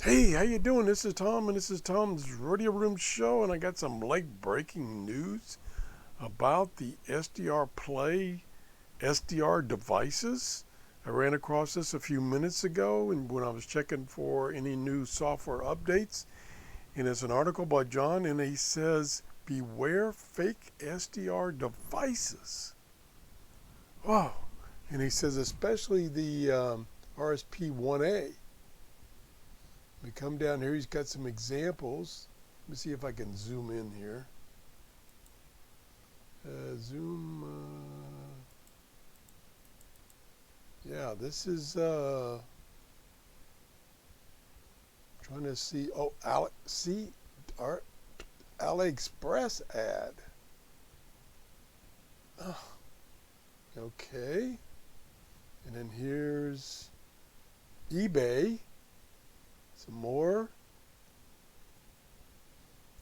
Hey, how you doing? This is Tom, and this is Tom's Rodeo Room Show, and I got some late breaking news about the SDRplay SDR devices. I ran across this a few minutes ago, and when I was checking for any new software updates, and it's an article by John, and he says, "Beware fake SDR devices." Wow, and he says especially the RSP1A. We come down here, he's got some examples. Let me see if I can zoom in here. Yeah, this is, trying to see, oh, our AliExpress ad. Oh, okay. And then here's eBay. Some more.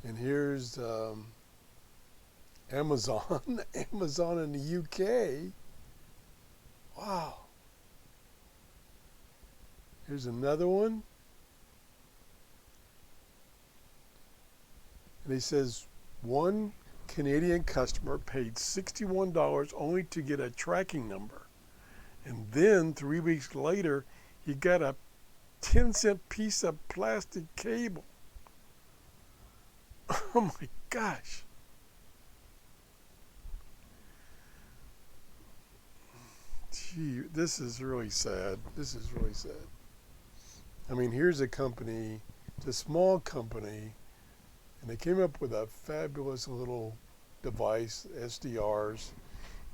And here's Amazon. Amazon in the UK. Wow. Here's another one. And he says one Canadian customer paid $61 only to get a tracking number. And then 3 weeks later, he got a 10-cent piece of plastic cable. Oh my gosh. Gee, this is really sad. This is really sad. I mean, here's a company, it's a small company, and they came up with a fabulous little device, SDRs,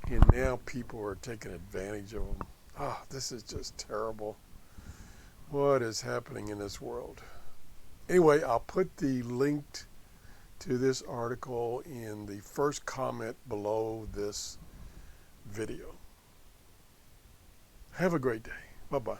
and now people are taking advantage of them. Ah, this is just terrible. What is happening in this world? Anyway, I'll put the link to this article in the first comment below this video. Have a great day. Bye-bye.